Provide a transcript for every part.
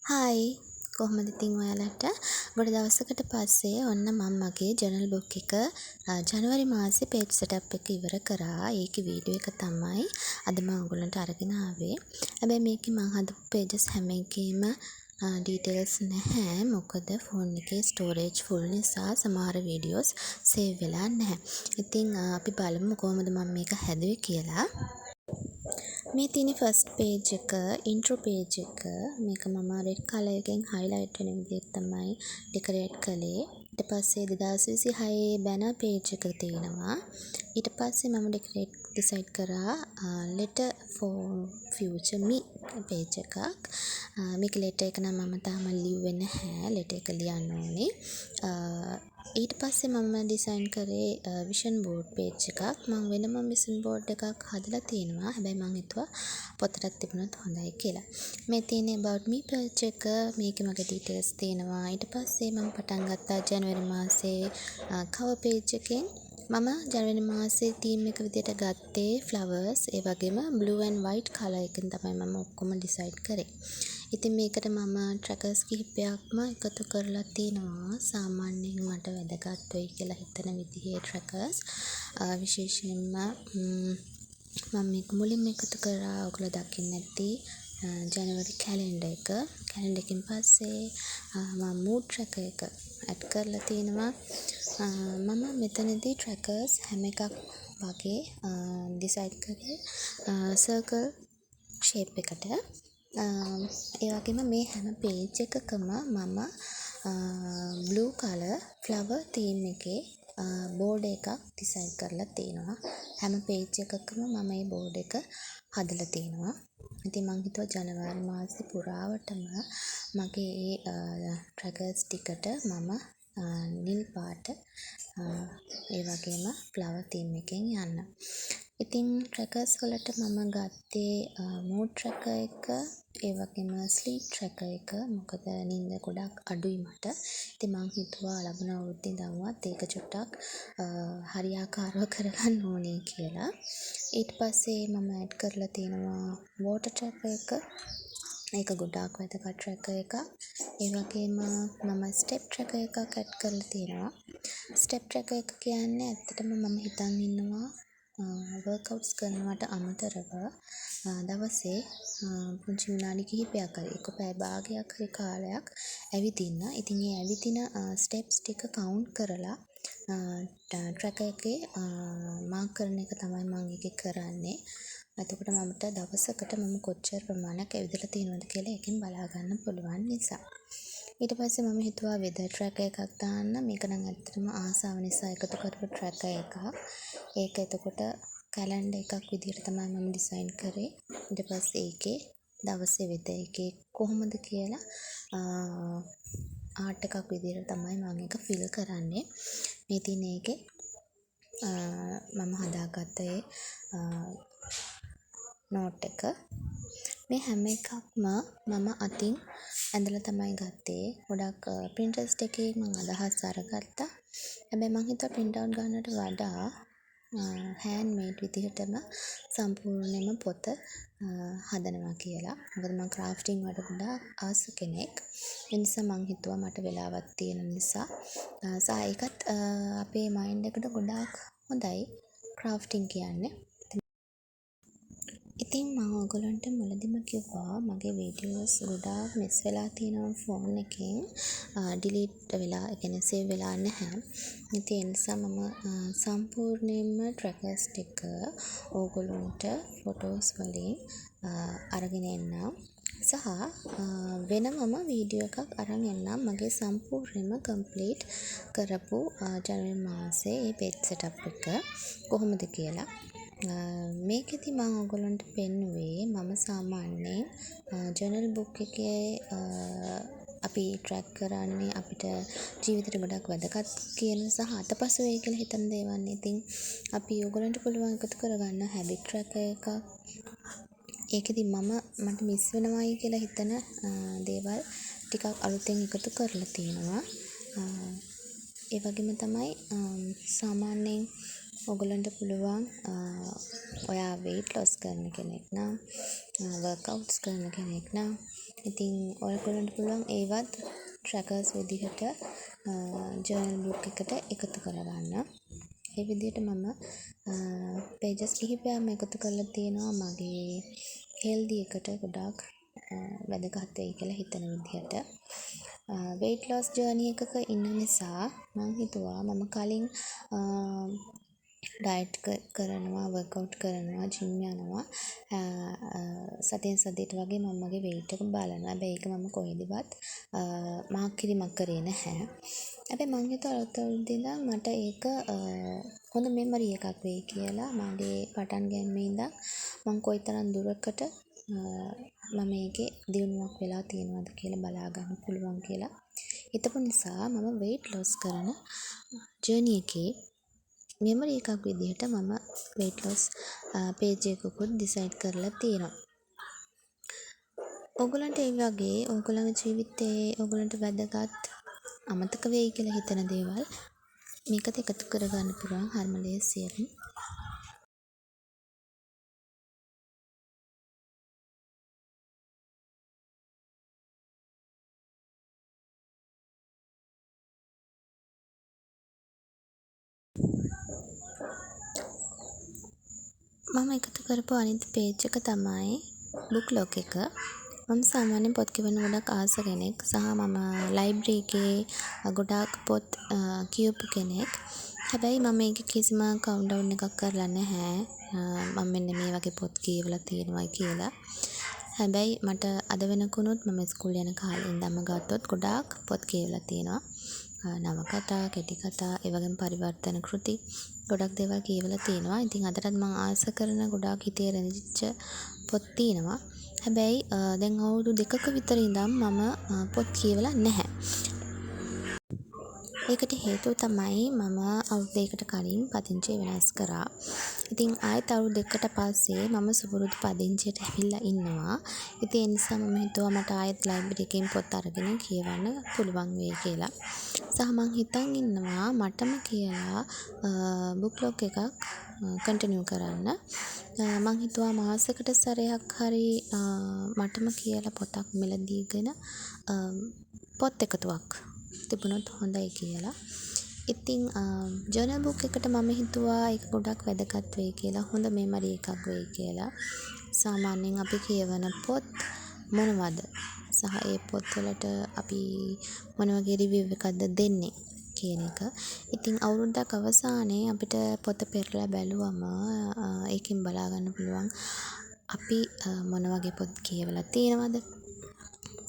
Hi කොහොමද ඉතින් ඔයාලට ගොඩ දවසකට පස්සේ ඔන්න මම මගේ ජර්නල් බුක් එක ජනවරි මාසේ පේජ් සෙටප් එක ඉවර කරා. ඒකේ වීඩියෝ එක තමයි අද මම ඔයගොල්ලන්ට අරගෙන ආවේ. හැබැයි මේකේ මම හදපු පේජස් හැම එකේම ඩීටේල්ස් නැහැ. මොකද ෆෝන් එකේ ස්ටෝරේජ් ෆුල් නිසා සමහර වීඩියෝස් සේව් වෙලා නැහැ. ඉතින් අපි බලමු කොහොමද මම මේක හැදුවේ කියලා. මේ තියෙන ෆස්ට් පේජ් එක ඉන්ට්‍රෝ පේජ් එක මේක මම රෙඩ් කලර් එකෙන් හයිලයිට් වෙන විදිහට තමයි ඩෙකොරේට් කළේ. ඊට පස්සේ 2026 බැනර් පේජ් එක තියෙනවා. ඊට පස්සේ මම ඩිසයිඩ් කරා letter for future me page එකක්. මේක letter එක නම් මම තාම ලිව්වේ නැහැ. letter එක ලියන්න ඕනේ. ඊට පස්සේ මම ඩිසයින් කරේ විෂන් බෝඩ් පේජ් එකක්. මම වෙනම විෂන් බෝඩ් එකක් හදලා තියෙනවා. හැබැයි මම හිතුවා පොතටත් තිබුණොත් හොඳයි කියලා. මේ තියෙන about me page එක මේකේ මගේ details තියෙනවා. ඊට පස්සේ මම පටන් ගත්තා ජනවරි මාසේ cover page එකෙන්. මම ජනවරි මාසේ theme එක විදිහට ගත්තේ flowers. ඒ වගේම blue and white color එකෙන් තමයි මම ඔක්කොම decide කරේ. ඉතින් මේකට මම trackers කිහිපයක්ම එකතු කරලා තිනවා. සාමාන්‍යයෙන් මට වැදගත් වෙයි කියලා හිතන විදිහේ trackers. විශේෂයෙන්ම මම මේක මුලින්ම එකතු කරා ඔයගොල්ලෝ දකින්න ඇති ජනවරි කැලෙන්ඩර් එක. කැලෙන්ඩර් එකෙන් පස්සේ මම mood tracker එක ඇඩ් කරලා තිනවා. මම මෙතනදී trackers හැම එකක් වගේ decide කරේ circle shape එකට. ඒ වගේම මේ හැම page එකකම මම blue color flower theme එකේ බෝඩ් එකක් ඩිසයින් කරලා තියෙනවා. හැම පේජ් එකකම මම මේ බෝඩ් එක හදලා තියෙනවා. ඉතින් මම හිතුවා ජනවාරි මාසේ පුරාවටම මගේ trackers ටිකට මම නිල් පාට ඒ වගේම flower theme එකෙන් යන්න. ඉතින් trackers වලට මම ගත්තේ mood tracker එක ඒ වගේම sleep tracker එක. මොකද නිින්ද ගොඩක් අඩුයි මට. ඉතින් මං හිතුවා ලබන අවුරුද්දේ දවුවත් ඒක චුට්ටක් හරියාකාරව කරගන්න ඕනේ කියලා. ඊට පස්සේ මම ඇඩ් කරලා තියෙනවා water tracker එක. ඒක ගොඩාක් වැදගත් tracker එකක්. ඒ වගේම මම step tracker එකක් ඇඩ් කරලා තියෙනවා. step tracker එක කියන්නේ ඇත්තටම මම හිතන් ඉන්නවා workouts කරනවට අමතරව දවසේ පුංචි විනාඩි කිහිපයක් හරි එක පැය භාගයක් හරි කාලයක් ඇවිදින්න. ඉතින් මේ ඇවිදින ස්ටෙප්ස් ටික කවුන්ට් කරලා tracker එකේ මාක් කරන එක තමයි මම ඒකේ කරන්නේ. එතකොට මමට දවසකට මම කොච්චර ප්‍රමාණයක් ඇවිදලා තියෙනවද කියලා එකෙන් බලා ගන්න පුළුවන් නිසා. ඊට පස්සේ මම හිතුවා weather tracker එකක් දාන්න. මේක නම් ඇත්තටම ආසාව නිසා එකතු කරපු tracker එකක්. ඒක එතකොට කැලෙන්ඩර් එකක් විදිහට තමයි මම ඩිසයින් කරේ. ඊට පස්සේ ඒකේ දවසේ weather එකේ කොහොමද කියලා ආර්ට් එකක් විදිහට තමයි මම ඒක ෆිල් කරන්නේ. මේ තියෙන එකේ මම හදාගත්ත ඒ නෝට් එක. මේ හැම එකක්ම මම අතින් ඇඳලා තමයි ගත්තේ. ගොඩක් Pinterest එකේ මම අදහස් අරගත්තා. හැබැයි මං හිතුවා print out ගන්නට වඩා hand made විදිහටම සම්පූර්ණයෙන්ම පොත හදනවා කියලා. මොකද මම crafting වලට ගොඩාක් ආස කෙනෙක්. ඒ නිසා මං හිතුවා මට වෙලාවක් තියෙන නිසා ඒකත් අපේ mind එකට ගොඩාක් හොඳයි crafting කියන්නේ. ඉතින් මම ඔයගොල්ලන්ට මුලදිම කිව්වා මගේ වීඩියෝස් ගොඩාක් මිස් වෙලා තියෙනවා ෆෝන් එකෙන් ඩිලීට් වෙලා ඒ කියන්නේ සේව් වෙලා නැහැ. ඉතින් ඒ නිසා මම සම්පූර්ණයෙන්ම trackers ටික ඔයගොල්ලන්ට ෆොටෝස් වලින් අරගෙන එන්නම්. සහ වෙනමම වීඩියෝ එකක් අරන් එන්නම් මගේ සම්පූර්ණයෙන්ම කම්ප්ලීට් කරපු ජනවරි මාසේ මේ පේජ් සෙටප් එක කොහොමද කියලා. මේකෙදි මම ඔයගොල්ලන්ට පෙන්නුවේ මම සාමාන්‍යයෙන් ජර්නල් බුක් එකේ අපි ට්‍රැක් කරන්නේ අපිට ජීවිතේට ගොඩක් වැදගත් කියන සහ අතපසු වෙයි කියලා හිතන දේවල්. ඉතින් අපි ඔයගොල්ලන්ට පුළුවන් එකතු කරගන්න හැබිට් ට්‍රැකර් එකක්. ඒකෙදි මට මිස් වෙනවයි කියලා හිතන දේවල් ටිකක් අලුතෙන් එකතු කරලා තියෙනවා. ඒ වගේම තමයි සාමාන්‍යයෙන් ඔයගොල්ලන්ට පුළුවන් ඔයා weight loss කරන කෙනෙක් නම් workouts කරන කෙනෙක් නම් ඉතින් ඔයගොල්ලන්ට පුළුවන් ඒවත් ට්‍රැකර්ස් විදිහට ජර්නල් බුක් එකට එකතු කරගන්න. ඒ විදිහට මම පේජස් කිහිපයක්ම එකතු කරලා තියෙනවා මගේ හෙල්දි එකට ගොඩාක් වැදගත් වෙයි කියලා හිතන විදිහට. weight loss journey එකක ඉන්න නිසා මම හිතුවා මම කලින් ඩයට් කරනවා, වර්කවුට් කරනවා, ජිම් යනවා. සතියෙන් සතියට වගේ මම මගේ weight එක බලනවා. හැබැයි ඒක මම කොහෙදවත් මාක් කිරීමක් කරේ නැහැ. හැබැයි මං හිතුවා අලුත් අවුරුද්දේ ඉඳන් මට ඒක හොඳ මෙමරි එකක් වෙයි කියලා. මගේ පටන් ගැනීමේ ඉඳන් මං කොයිතරම් දුරකට මම මේකේ දියුණුවක් වෙලා තියෙනවද කියලා බලා ගන්න පුළුවන් කියලා හිතපු නිසා මම weight loss කරන ජර්නි එකේ මෙමරි එකක් විදිහට මම weight loss page එකකුත් decide කරලා තියෙනවා. ඔයගලන්ට ඒ වගේ ඔයගලගේ ජීවිතයේ ඔයගලන්ට වැදගත් අමතක වෙයි කියලා හිතන දේවල් මේකට එකතු කරගන්න පුළුවන් හරිම ලේසියෙන්. මම එකතු කරපු අනිත් page එක තමයි book log එක. මම සාමාන්‍යයෙන් පොත් කියවන්න ගොඩක් ආස කෙනෙක් සහ මම ලයිබ්‍රරි එකේ ගොඩාක් පොත් කියවපු කෙනෙක්. හැබැයි මම මේක කිසිම කවුන්ට් එකක් කරලා නැහැ. මම මෙන්න මේ වගේ පොත් කියවලා තියෙනවා කියලා. හැබැයි මට අද වෙනකුණුත් මම ඉස්කෝලේ යන කාලේ ඉඳන්ම ගත්තොත් ගොඩාක් පොත් කියවලා තියෙනවා. නවකතා, කෙටි කතා, ඒ වගේම පරිවර්තන කෘති ගොඩක් දේවල් කියවලා තියෙනවා. ඉතින් අදටත් මම ආස කරන ගොඩාක් හිතේ රැඳිච්ච පොත් තියෙනවා. හැබැයි දැන් අවුරුදු 2ක විතර ඉඳන් මම පොත් කියවලා නැහැ. ඒකට හේතුව තමයි මම අවුරුදු 2කට කලින් පදිංචිය වෙනස් කරා. ඉතින් ආයෙත් අවුරුදු 2කට පස්සේ මම සුපුරුදු පදිංචියට ඇවිල්ලා ඉන්නවා. ඉතින් ඒ නිසා මම හිතුවා මට ආයෙත් ලයිබ්‍රරි එකෙන් පොත් අරගෙන කියවන්න පුළුවන් වෙයි කියලා. සහ මං හිතන් ඉන්නවා මටම කියලා බුක් ලොග් එකක් කන්ටිනියු කරන්න. මං හිතුවා මාසෙකට සැරයක් හරි මටම කියලා පොතක් මිලදීගෙන පොත් එකතුවක් තිබුණොත් හොඳයි කියලා. ඉතින් ජර්නල් බුක් එකට මම හිතුවා ඒක ගොඩක් වැදගත් වෙයි කියලා. හොඳ මෙමරි එකක් වෙයි කියලා. සාමාන්‍යයෙන් අපි කියවන පොත් මොනවද? සහ ඒ පොත්වලට අපි මොන වගේ රිවිව් එකක්ද දෙන්නේ කියන එක. ඉතින් අවුරුද්දක් අවසානයේ අපිට පොත පෙරලා බැලුවම ඒකෙන් බලා ගන්න පුළුවන් අපි මොන වගේ පොත් කියවලා තියෙනවද?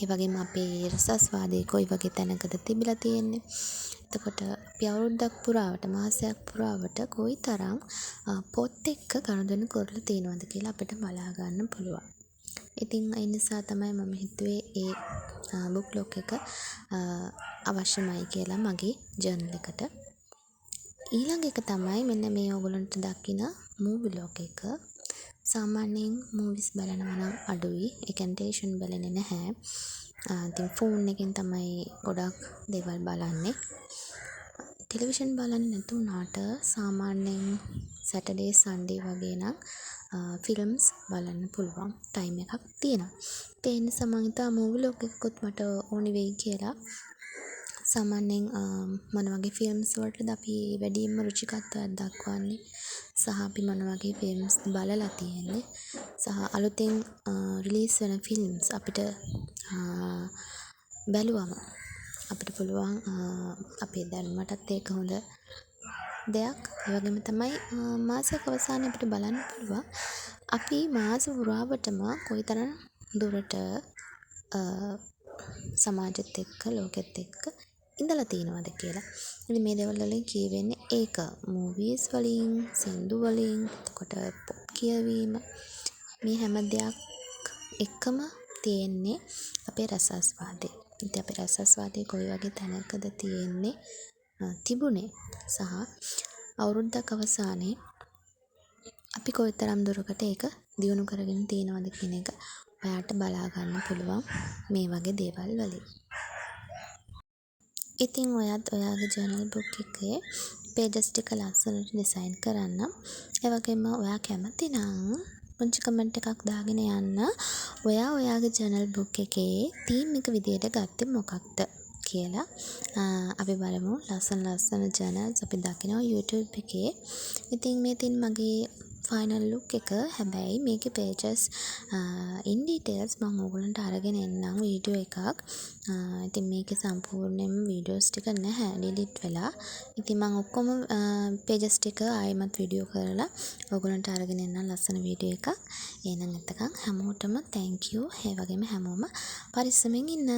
ඒ වගේම අපේ රසස්වාදයේ කොයි වගේ තැනකද තිබිලා තියෙන්නේ. එතකොට අපි අවුරුද්දක් පුරාවට මාසයක් පුරාවට කොයිතරම් පොත් එක්ක ගනුදෙනු කරලා තියෙනවද කියලා අපිට බලා ගන්න පුළුවන්. ඉතින් ඒ නිසා තමයි මම හිතුවේ ඒ බුක් ලොග් එක අවශ්‍යමයි කියලා මගේ ජර්නල් එකට. ඊළඟ එක තමයි මෙන්න මේ ඔයගොල්ලන්ට දකින මූවි ලොග් එක. සාමාන්‍යයෙන් මූවිස් බලනවා නම් අඩුයි. ඒ කියන්නේ ටෙලිවිෂන් බලන්නේ නැහැ. ඉතින් ෆෝන් එකෙන් තමයි ගොඩක් දේවල් බලන්නේ. ටෙලිවිෂන් බලන්නේ නැතු වුණාට සාමාන්‍යයෙන් සැටර්ඩේ සන්ඩේ වගේ නම් ෆිල්ම්ස් බලන්න පුළුවන් ටයිම් එකක් තියෙනවා. ඒ නිසා මම හිතුවා මූවි ලොග් එකකුත් මට ඕනි වෙයි කියලා. සාමාන්‍යයෙන් මොන වගේ ෆිල්ම්ස් වලටද අපි වැඩියෙන්ම රුචිකත්වයක් දක්වන්නේ සහ අපි මොන වගේ ෆිල්ම්ස් බලලා තියෙන්නේ සහ අලුතෙන් රිලීස් වෙන ෆිල්ම්ස් අපිට බැලුවම අපිට පුළුවන් අපේ දැනුමටත් ඒක හොඳ දෙයක්. ඒ වගේම තමයි මාසයක අවසානයේ අපිට බලන්න පුළුවන් අපි මාස පුරාවටම කොයිතරම් දුරට සමාජෙත් එක්ක ලෝකෙත් එක්ක ඉඳලා තියෙනවද කියලා. ඉතින් මේ දේවල් වලින් කියවෙන්නේ ඒක මූවීස් වලින්, සින්දු වලින්, එතකොට පොත් කියවීම මේ හැම දෙයක් එකම තියෙන්නේ අපේ රසස්වාදේ. ඉතින් අපේ රසස්වාදේ කොයි වගේ තැනකද තියෙන්නේ තිබුණේ සහ අවුරුද්දක් අවසානයේ අපි කොයිතරම් දුරකට ඒක දියුණු කරගෙන තියෙනවද කියන එක ඔයාට බලා ගන්න පුළුවන් මේ වගේ දේවල් වලින්. ඉතින් ඔයත් ඔයාගේ ජර්නල් බුක් එකේ පේජස් ටික ලස්සනට ඩිසයින් කරන්න. ඒ වගේම ඔයා කැමති නම් පුංචි කමෙන්ට් එකක් දාගෙන යන්න. ඔයා ඔයාගේ ජර්නල් බුක් එකේ තීම් එක විදියට ගත්තේ මොකක්ද කියලා. අපි බලමු ලස්සන ජර්නල්ස් අපි දකිනවා YouTube එකේ. ඉතින් මේ තින් මගේ ෆයිනල් ලුක් එක. හැබැයි මේකේ pages in details මම ඕගොල්ලන්ට අරගෙන එන්නම් වීඩියෝ එකක්. ඉතින් මේකේ සම්පූර්ණයෙන්ම වීඩියෝස් ටික නැහැ ඩිලීට් වෙලා. ඉතින් මම ඔක්කොම pages ටික ආයෙමත් වීඩියෝ කරලා ඕගොල්ලන්ට අරගෙන එන්නම් ලස්සන වීඩියෝ එකක්. එහෙනම් එතකන් හැමෝටම thank you. ඒ වගේම හැමෝම පරිස්සමෙන් ඉන්න.